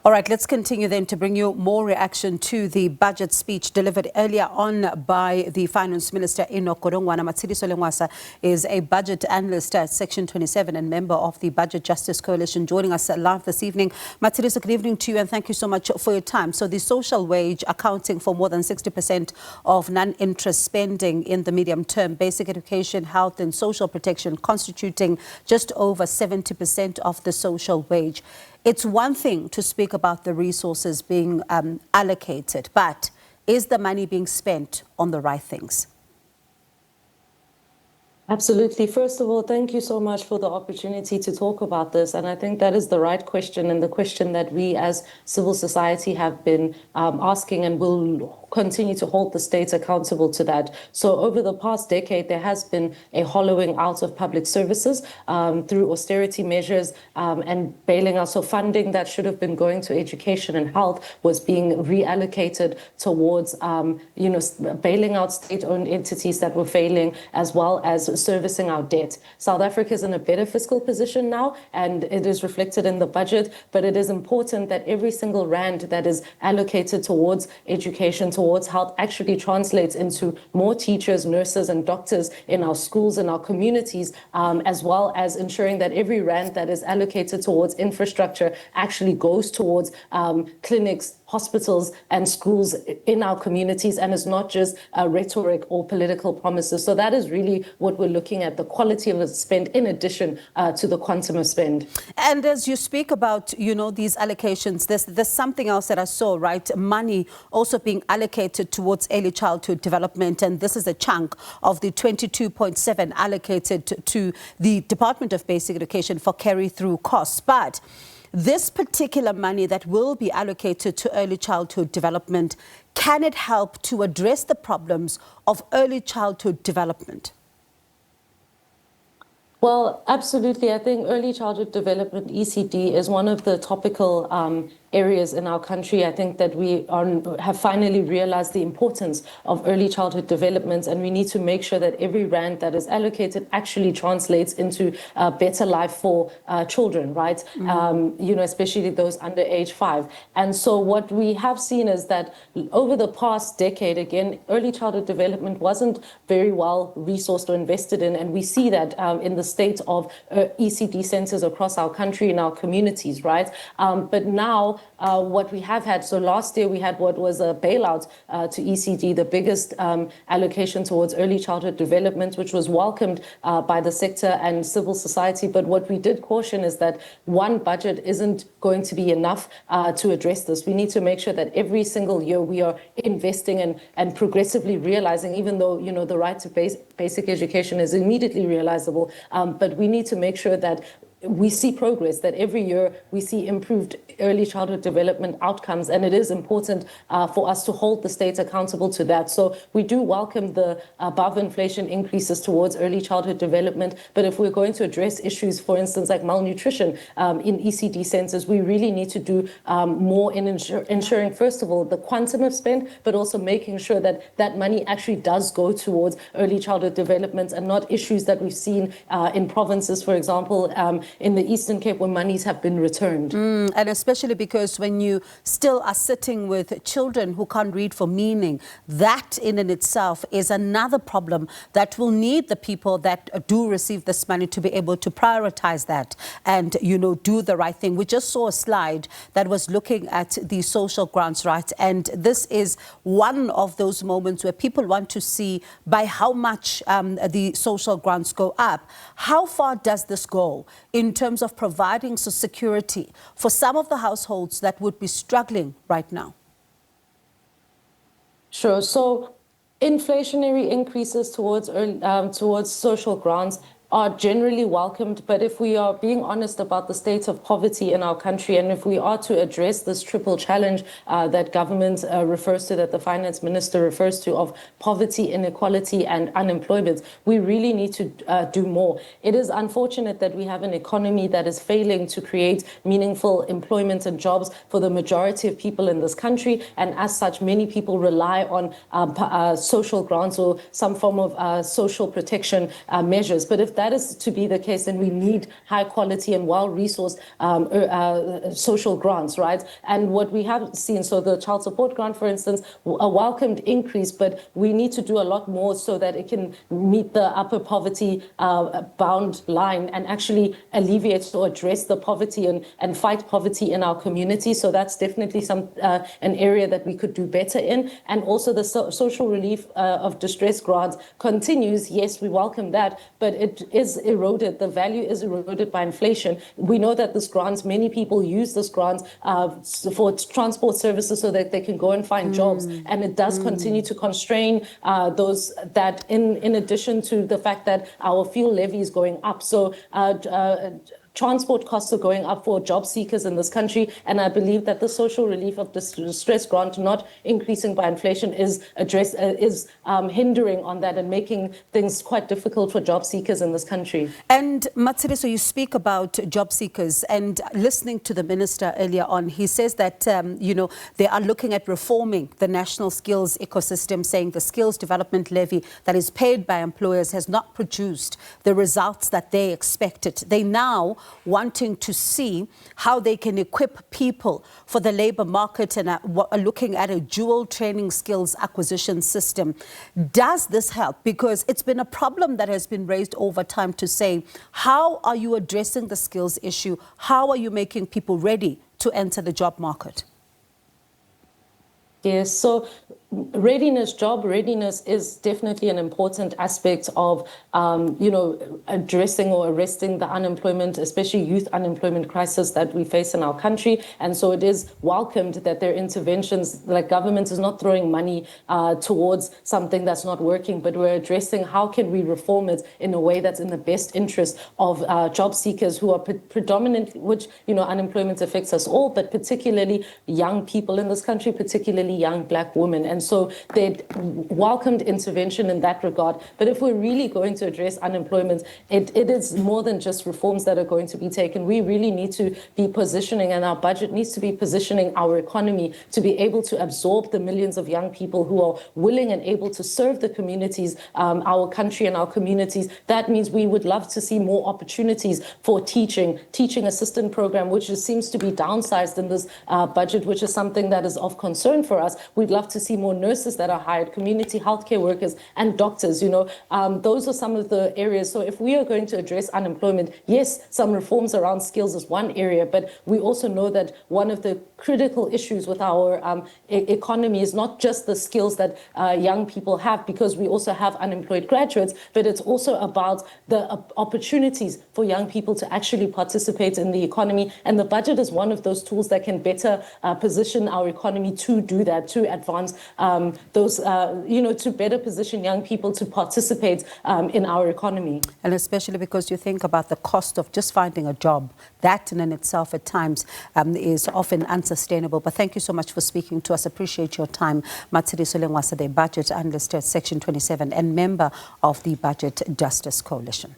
All right, let's continue then to bring you more reaction to the budget speech delivered earlier on by the Finance Minister, Enoch Godongwana. Matshidiso Lencoasa is a budget analyst at Section 27 and member of the Budget Justice Coalition, joining us live this evening. Matshidiso, good evening to you and thank you so much for your time. So the social wage accounting for more than 60% of non-interest spending in the medium term, basic education, health and social protection constituting just over 70% of the social wage. It's one thing to speak about the resources being allocated, but is the money being spent on the right things? Absolutely. First of all, thank you so much for the opportunity to talk about this. And I think that is the right question and the question that we as civil society have been asking and will continue to hold the states accountable to that. So over the past decade, there has been a hollowing out of public services through austerity measures and bailing out. So funding that should have been going to education and health was being reallocated towards, bailing out state-owned entities that were failing, as well as servicing our debt. South Africa is in a better fiscal position now, and it is reflected in the budget, but it is important that every single rand that is allocated towards education, towards health, actually translates into more teachers, nurses, and doctors in our schools and our communities, as well as ensuring that every rand that is allocated towards infrastructure actually goes towards clinics, hospitals and schools in our communities, and is not just rhetoric or political promises. So that is really what we're looking at, the quality of the spend in addition to the quantum of spend. And as you speak about, these allocations, there's something else that I saw, right? Money also being allocated towards early childhood development. And this is a chunk of the 22.7 allocated to the Department of Basic Education for carry-through costs. But this particular money that will be allocated to early childhood development, can it help to address the problems of early childhood development? Well, absolutely. I think early childhood development, ECD, is one of the topical areas in our country. I think that we have finally realized the importance of early childhood development, and we need to make sure that every rand that is allocated actually translates into a better life for children, right? Especially those under age 5. And so what we have seen is that over the past decade, again, early childhood development wasn't very well resourced or invested in, and we see that in the state of ECD centers across our country, in our communities, right? But now, what we have had, so last year we had what was a bailout to ECD, the biggest allocation towards early childhood development, which was welcomed by the sector and civil society. But what we did caution is that one budget isn't going to be enough to address this. We need to make sure that every single year we are investing and progressively realizing, even though, the right to basic education is immediately realizable, but we need to make sure that we see progress, that every year we see improved early childhood development outcomes, and it is important for us to hold the states accountable to that. So we do welcome the above inflation increases towards early childhood development, but if we're going to address issues, for instance, like malnutrition in ECD centers, we really need to do more in ensuring, first of all, the quantum of spend, but also making sure that that money actually does go towards early childhood development and not issues that we've seen in provinces, for example, in the Eastern Cape, where monies have been returned. And especially because when you still are sitting with children who can't read for meaning, that in and itself is another problem that will need the people that do receive this money to be able to prioritize that and, do the right thing. We just saw a slide that was looking at the social grants, right? And this is one of those moments where people want to see by how much the social grants go up. How far does this go in terms of providing security for some of the households that would be struggling right now? Sure. So inflationary increases towards social grants are generally welcomed, but if we are being honest about the state of poverty in our country, and if we are to address this triple challenge that government refers to, that the finance minister refers to, of poverty, inequality and unemployment, we really need to do more. It is unfortunate that we have an economy that is failing to create meaningful employment and jobs for the majority of people in this country, and as such, many people rely on social grants or some form of social protection measures. But if that is to be the case, then we need high quality and well-resourced social grants, right? And what we have seen, so the child support grant, for instance, a welcomed increase, but we need to do a lot more so that it can meet the upper poverty bound line and actually alleviate or address the poverty and fight poverty in our community. So that's definitely an area that we could do better in. And also the social relief of distress grants continues. Yes, we welcome that, but it is eroded. The value is eroded by inflation. We know that this grants, many people use this grants for transport services so that they can go and find jobs. And it does continue to constrain those that in addition to the fact that our fuel levy is going up. So transport costs are going up for job seekers in this country, and I believe that the social relief of distress grant not increasing by inflation is hindering on that and making things quite difficult for job seekers in this country. And Matshidiso, you speak about job seekers, and listening to the minister earlier on, he says that they are looking at reforming the national skills ecosystem, saying the skills development levy that is paid by employers has not produced the results that they expected. They now wanting to see how they can equip people for the labor market and are looking at a dual training skills acquisition system. Does this help? Because it's been a problem that has been raised over time to say, how are you addressing the skills issue? How are you making people ready to enter the job market? Yes, so job readiness is definitely an important aspect of, addressing or arresting the unemployment, especially youth unemployment crisis that we face in our country. And so it is welcomed that there are interventions, like government is not throwing money towards something that's not working, but we're addressing how can we reform it in a way that's in the best interest of job seekers who are predominantly, which, unemployment affects us all, but particularly young people in this country, particularly young Black women. And so they welcomed intervention in that regard. But if we're really going to address unemployment, it is more than just reforms that are going to be taken. We really need to be positioning, and our budget needs to be positioning our economy to be able to absorb the millions of young people who are willing and able to serve the communities, our country and our communities. That means we would love to see more opportunities for teaching assistant program, which seems to be downsized in this budget, which is something that is of concern for us. We'd love to see more nurses that are hired, community healthcare workers and doctors. Those are some of the areas. So if we are going to address unemployment, yes, some reforms around skills is one area, but we also know that one of the critical issues with our economy is not just the skills that young people have, because we also have unemployed graduates, but it's also about the opportunities for young people to actually participate in the economy. And the budget is one of those tools that can better position our economy to do that, to advance to better position young people to participate in our economy. And especially because you think about the cost of just finding a job. That in itself at times is often unsustainable. But thank you so much for speaking to us. Appreciate your time. Matshidiso Lencoasa, the Budget Analyst at Section 27 and member of the Budget Justice Coalition.